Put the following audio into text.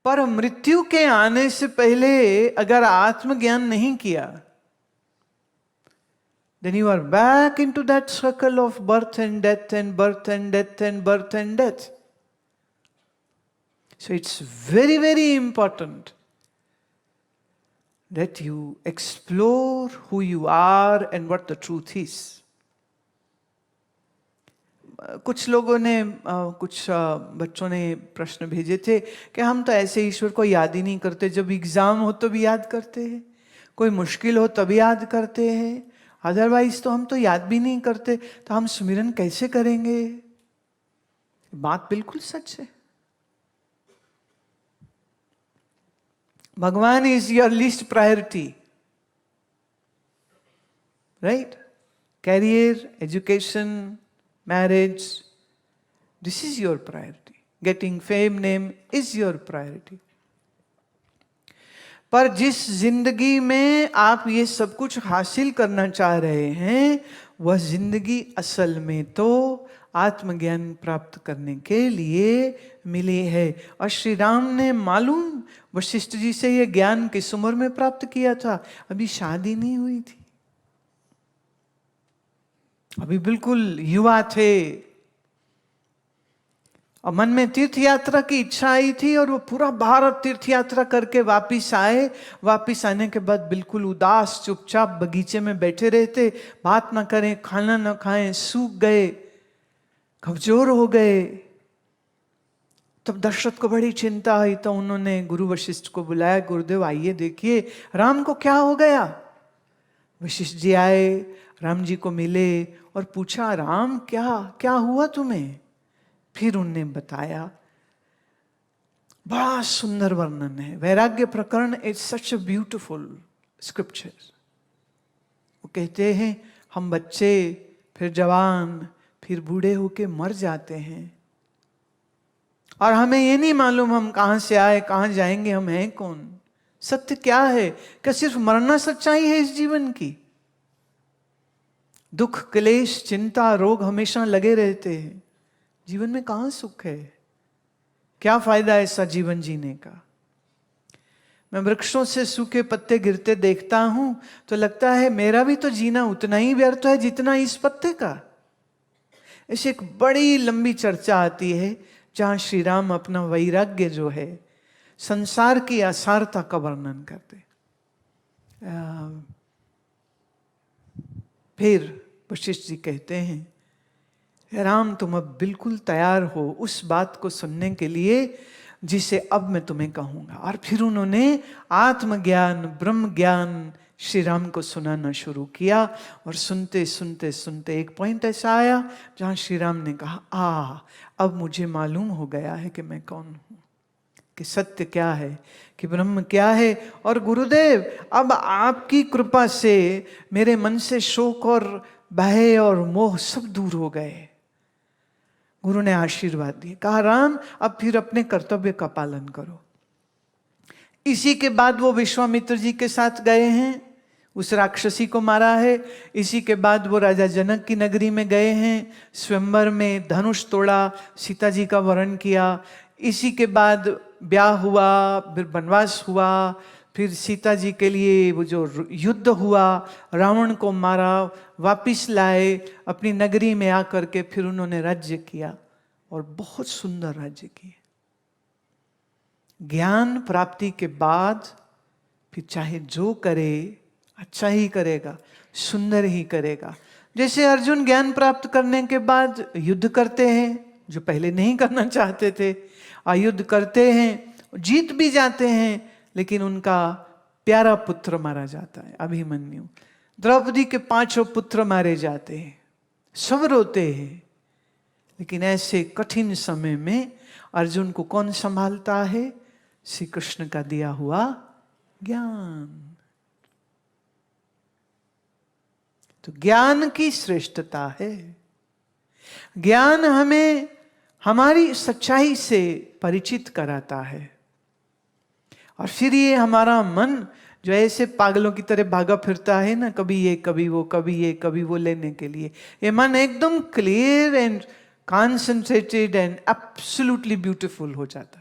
पर मृत्यु के आने से पहले अगर आत्मज्ञान नहीं किया, then you are back into that circle of birth and death and birth and death and birth and death. So it's very, very important that you explore who you are and what the truth is. कुछ लोगों ने कुछ बच्चों ने प्रश्न भेजे थे कि हम तो ऐसे ईश्वर को याद ही नहीं करते, जब एग्जाम हो तो भी याद करते हैं, कोई मुश्किल हो तभी याद करते हैं, अदरवाइज तो हम तो याद भी नहीं करते, तो हम सुमिरन कैसे करेंगे? बात बिल्कुल सच है। भगवान is your least priority, right? Career, education, marriage, this is your priority. Getting fame, name is your priority. पर जिस जिंदगी में आप ये सब कुछ हासिल करना चाह रहे हैं, वह जिंदगी असल में तो आत्मज्ञान प्राप्त करने के लिए मिली है। और श्री राम ने मालूम वशिष्ठ जी से ये ज्ञान किस उम्र में प्राप्त किया था? अभी शादी नहीं हुई थी, अभी बिल्कुल युवा थे, और मन में तीर्थ यात्रा की इच्छा आई थी, और वो पूरा भारत तीर्थ यात्रा करके वापिस आए। वापिस आने के बाद बिल्कुल उदास चुपचाप बगीचे में बैठे रहते, बात ना करें, खाना ना खाएं, सूख गए, कमजोर हो गए। तब दशरथ को बड़ी चिंता हुई, तो उन्होंने गुरु वशिष्ठ को बुलाया, गुरुदेव आइए देखिए राम को क्या हो गया। वशिष्ठ जी आए, राम जी को मिले और पूछा, राम क्या क्या हुआ तुम्हें? फिर उनने बताया। बड़ा सुंदर वर्णन है, वैराग्य प्रकरण is such a beautiful scripture. वो कहते हैं हम बच्चे, फिर जवान, फिर बूढ़े होके मर जाते हैं, और हमें ये नहीं मालूम हम कहां से आए, कहां जाएंगे, हम हैं कौन, सत्य क्या है? क्या सिर्फ मरना सच्चाई है इस जीवन की? दुख, क्लेश, चिंता, रोग हमेशा लगे रहते हैं। जीवन में कहां सुख है? क्या फायदा ऐसा जीवन जीने का? मैं वृक्षों से सूखे पत्ते गिरते देखता हूं तो लगता है मेरा भी तो जीना उतना ही व्यर्थ है जितना इस पत्ते का। ऐसे एक बड़ी लंबी चर्चा आती है जहां श्री राम अपना वैराग्य जो है, संसार की असारता का वर्णन करते। फिर वशिष्ठ जी कहते हैं, राम तुम अब बिल्कुल तैयार हो उस बात को सुनने के लिए जिसे अब मैं तुम्हें कहूंगा। और फिर उन्होंने आत्मज्ञान, ब्रह्म ज्ञान श्री राम को सुनाना शुरू किया। और सुनते सुनते सुनते एक पॉइंट ऐसा आया जहां श्री राम ने कहा, अब मुझे मालूम हो गया है कि मैं कौन हूं, कि सत्य क्या है, कि ब्रह्म क्या है। और गुरुदेव अब आपकी कृपा से मेरे मन से शोक और भय और मोह सब दूर हो गए। गुरु ने आशीर्वाद दिए, कहा राम अब फिर अपने कर्तव्य का पालन करो। इसी के बाद वो विश्वामित्र जी के साथ गए हैं, उस राक्षसी को मारा है। इसी के बाद वो राजा जनक की नगरी में गए हैं, स्वयंवर में धनुष तोड़ा, सीता जी का वरण किया। इसी के बाद ब्याह हुआ, फिर वनवास हुआ, फिर सीता जी के लिए वो जो युद्ध हुआ, रावण को मारा, वापिस लाए अपनी नगरी में आकर के, फिर उन्होंने राज्य किया और बहुत सुंदर राज्य किए। ज्ञान प्राप्ति के बाद फिर चाहे जो करे अच्छा ही करेगा, सुंदर ही करेगा। जैसे अर्जुन ज्ञान प्राप्त करने के बाद युद्ध करते हैं, जो पहले नहीं करना चाहते थे, युद्ध करते हैं, जीत भी जाते हैं, लेकिन उनका प्यारा पुत्र मारा जाता है, अभिमन्यु। द्रौपदी के 5 पुत्र मारे जाते हैं, सब रोते हैं। लेकिन ऐसे कठिन समय में अर्जुन को कौन संभालता है? श्री कृष्ण का दिया हुआ ज्ञान। तो ज्ञान की श्रेष्ठता है। ज्ञान हमें हमारी सच्चाई से परिचित कराता है, और फिर ये हमारा मन जो ऐसे पागलों की तरह भागा फिरता है ना, कभी ये कभी वो, कभी ये कभी वो लेने के लिए, ये मन एकदम clear and concentrated and absolutely beautiful हो जाता है।